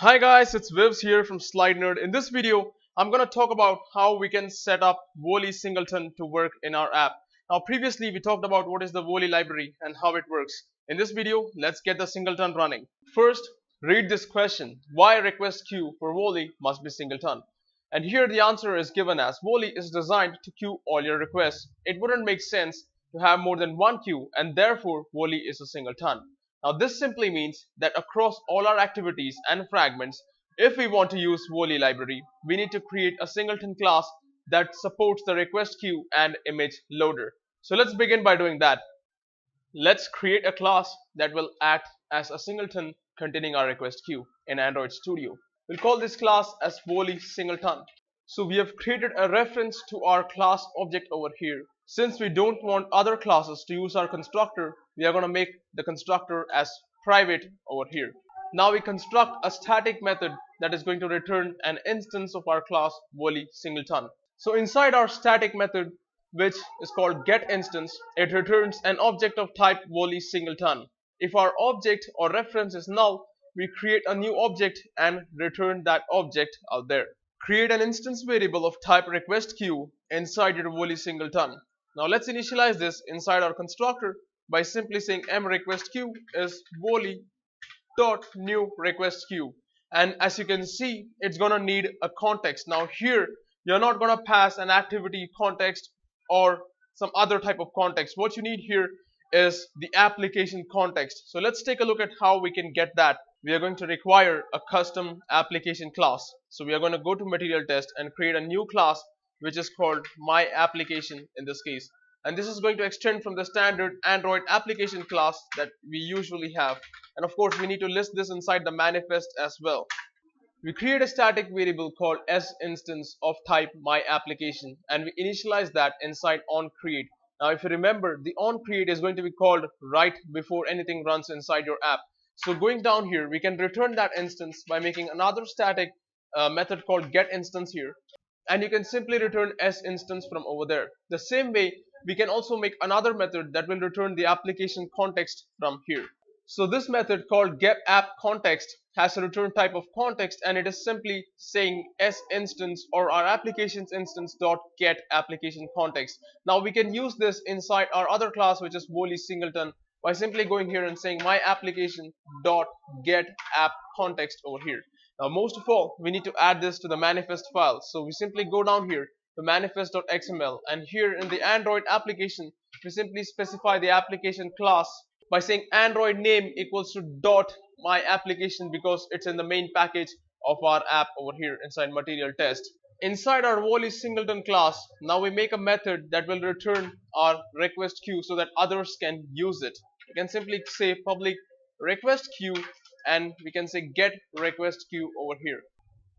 Hi guys, it's Vivs here from slidenerd. In this video, I'm going to talk about how we can set up Volley singleton to work in our app. Now previously we talked about what is the Volley library and how it works. In this video, let's get the singleton running. First, read this question: why RequestQueue for Volley must be singleton? And here the answer is given as Volley is designed to queue all your requests. It wouldn't make sense to have more than one queue, and therefore Volley is a singleton. Now this simply means that across all our activities and fragments, if we want to use Volley library, we need to create a singleton class that supports the RequestQueue and ImageLoader. So let's begin by doing that. Let's create a class that will act as a singleton containing our RequestQueue in Android Studio. We'll call this class as Volley singleton. So we have created a reference to our class object over here. Since we don't want other classes to use our constructor, we are going to make the constructor as private over here. Now we construct a static method that is going to return an instance of our class Volley singleton. So inside our static method, which is called getInstance, it returns an object of type Volley singleton. If our object or reference is null, we create a new object and return that object out there. Create an instance variable of type RequestQueue inside your Volley singleton. Now let's initialize this inside our constructor by simply saying mRequestQueue is Volley.newRequestQueue. And as you can see, it's gonna need a context. Now here, you're not gonna pass an activity context or some other type of context. What you need here is the application context. So let's take a look at how we can get that. We are going to require a custom application class. So we are going to go to material test and create a new class which is called my application in this case, and this is going to extend from the standard Android application class that we usually have. And of course we need to list this inside the manifest as well. We create a static variable called sInstance of type my application, and we initialize that inside onCreate. Now if you remember, the onCreate is going to be called right before anything runs inside your app. So going down here, we can return that instance by making another static method called getInstance here, and you can simply return sInstance from over there. The same way, we can also make another method that will return the application context from here. So this method called getAppContext has a return type of context, and it is simply saying sInstance or our application's instance dot get application context. Now we can use this inside our other class, which is Volley singleton, by simply going here and saying my application dot get app context over here. Now most of all, we need to add this to the manifest file. So we simply go down here to manifest.xml, and here in the Android application, we simply specify the application class by saying Android name equals to dot my application, because it's in the main package of our app over here inside material test. Inside our Volley singleton class, now we make a method that will return our RequestQueue so that others can use it. We can simply say public RequestQueue, and we can say get RequestQueue over here.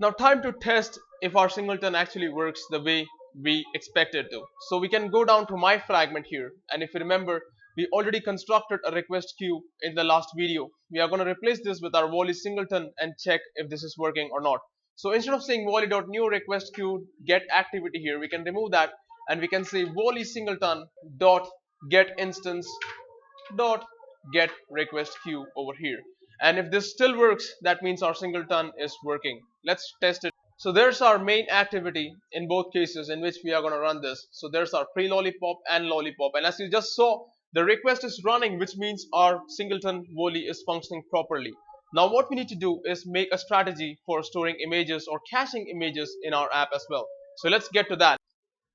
Now time to test if our singleton actually works the way we expect it to. So we can go down to my fragment here, and if you remember, we already constructed a RequestQueue in the last video. We are going to replace this with our Volley singleton and check if this is working or not. So instead of saying Volley.newRequestQueue get activity here, we can remove that, and we can say Volley singleton dot get instance dot get RequestQueue over here. And if this still works, that means our singleton is working. Let's test it. So there's our main activity in both cases in which we are going to run this. So there's our pre-lollipop and lollipop, and as you just saw, the request is running, which means our singleton Volley is functioning properly. Now what we need to do is make a strategy for storing images or caching images in our app as well. So let's get to that.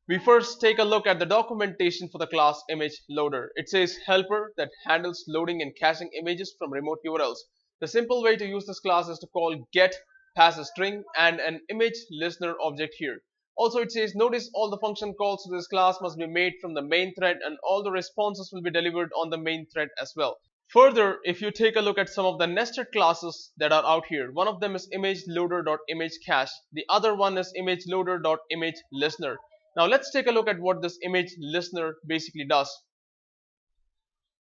We first take a look at the documentation for the class ImageLoader. It says helper that handles loading and caching images from remote URLs. The simple way to use this class is to call get, pass a string, and an image listener object here. Also it says notice all the function calls to this class must be made from the main thread, and all the responses will be delivered on the main thread as well. Further, if you take a look at some of the nested classes that are out here, one of them is ImageLoader.ImageCache. The other one is ImageLoader.ImageListener. Now let's take a look at what this image listener basically does.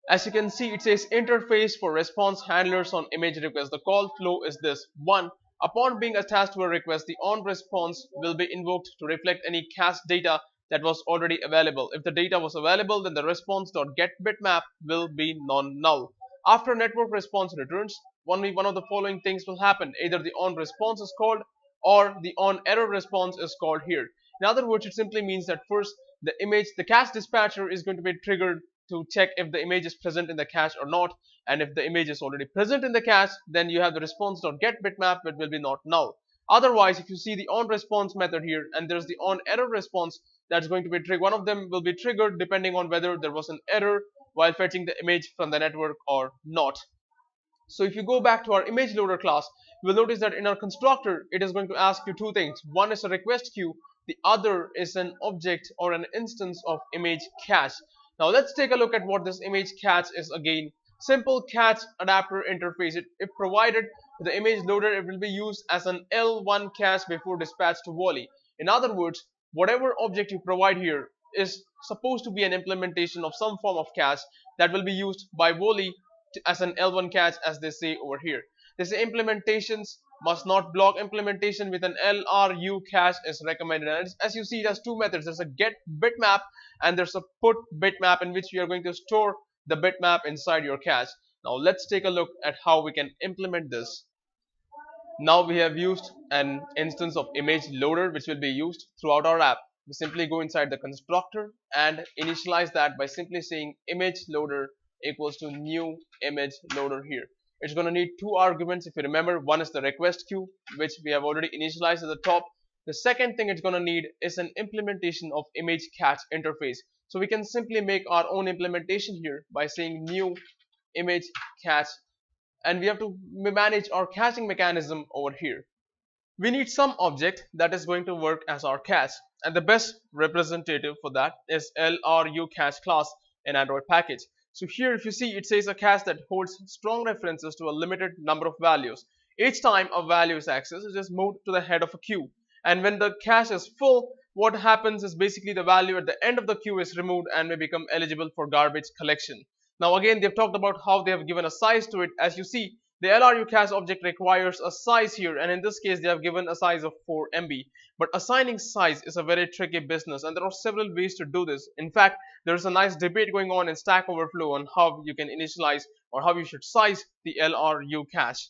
As you can see, it says interface for response handlers on image request. The call flow is this. 1. Upon being attached to a request, the on response will be invoked to reflect any cached data that was already available. If the data was available, then the response.getBitmap will be non-null. After network response returns, only one of the following things will happen. Either the on response is called or the on error response is called here. In other words, it simply means that first the cache dispatcher is going to be triggered to check if the image is present in the cache or not, and if the image is already present in the cache, then you have the response.getBitmap, which will be not null. Otherwise, if you see the on response method here and there's the on error response, that's going to be triggered. One of them will be triggered depending on whether there was an error while fetching the image from the network or not. So if you go back to our image loader class, you will notice that in our constructor, it is going to ask you two things. One is a request queue, the other is an object or an instance of image cache. Now let's take a look at what this image cache is again. Simple cache adapter interface. If provided to the image loader, it will be used as an L1 cache before dispatch to Volley. In other words, whatever object you provide here is supposed to be an implementation of some form of cache that will be used by Volley as an L1 cache, as they say over here. They say implementations must not block. Implementation with an LRU cache is recommended. And as you see, it has two methods. There's a get bitmap and there's a put bitmap, in which we are going to store the bitmap inside your cache. Now let's take a look at how we can implement this. Now we have used an instance of image loader which will be used throughout our app. We simply go inside the constructor and initialize that by simply saying image loader equals to new image loader here. It's going to need two arguments. If you remember, one is the request queue, which we have already initialized at the top. The second thing it's going to need is an implementation of image cache interface. So we can simply make our own implementation here by saying new image cache, and we have to manage our caching mechanism over here. We need some object that is going to work as our cache, and the best representative for that is LRUCache class in Android package. So here if you see, it says a cache that holds strong references to a limited number of values. Each time a value is accessed, it is moved to the head of a queue, and when the cache is full, what happens is basically the value at the end of the queue is removed and may become eligible for garbage collection. Now again, they've talked about how they have given a size to it. As you see, the LRU cache object requires a size here, and in this case they have given a size of 4 MB. But assigning size is a very tricky business, and there are several ways to do this. In fact, there is a nice debate going on in Stack Overflow on how you can initialize or how you should size the LRU cache.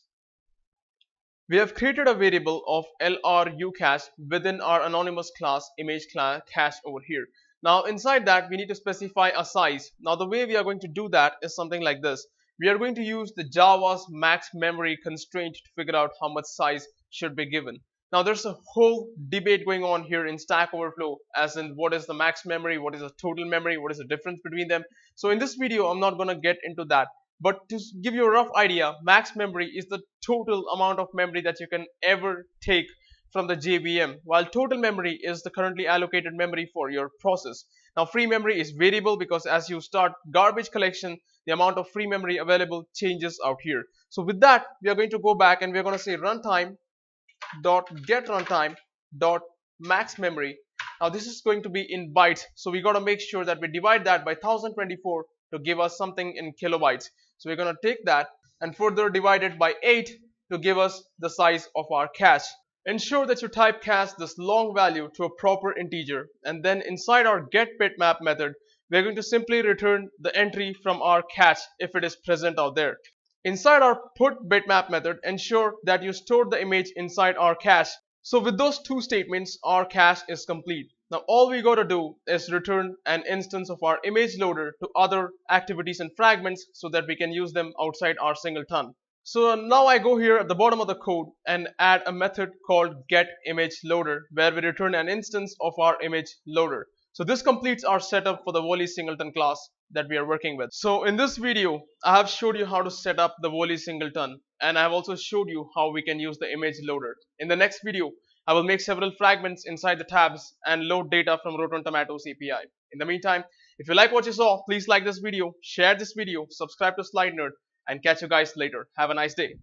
We have created a variable of LRUCache within our anonymous class image cache over here. Now inside that we need to specify a size. Now the way we are going to do that is something like this. We are going to use the Java's max memory constraint to figure out how much size should be given. Now there's a whole debate going on here in Stack Overflow, as in what is the max memory, what is the total memory, what is the difference between them. So in this video I'm not going to get into that. But to give you a rough idea, max memory is the total amount of memory that you can ever take from the JVM, while total memory is the currently allocated memory for your process. Now free memory is variable because as you start garbage collection, the amount of free memory available changes out here. So with that, we are going to go back and we are going to say runtime.getRuntime.maxMemory. Now this is going to be in bytes, so we got to make sure that we divide that by 1024 to give us something in kilobytes. So we're going to take that and further divide it by 8 to give us the size of our cache. Ensure that you typecast this long value to a proper integer, and then inside our getBitmap method, we're going to simply return the entry from our cache if it is present out there. Inside our putBitmap method, ensure that you store the image inside our cache. So with those two statements, our cache is complete. Now all we got to do is return an instance of our image loader to other activities and fragments so that we can use them outside our singleton. So now I go here at the bottom of the code and add a method called getImageLoader, where we return an instance of our image loader. So this completes our setup for the Volley singleton class that we are working with. So in this video, I have showed you how to set up the Volley singleton, and I have also showed you how we can use the image loader. In the next video, I will make several fragments inside the tabs and load data from Rotten Tomatoes API. In the meantime, if you like what you saw, please like this video, share this video, subscribe to slidenerd, and catch you guys later. Have a nice day.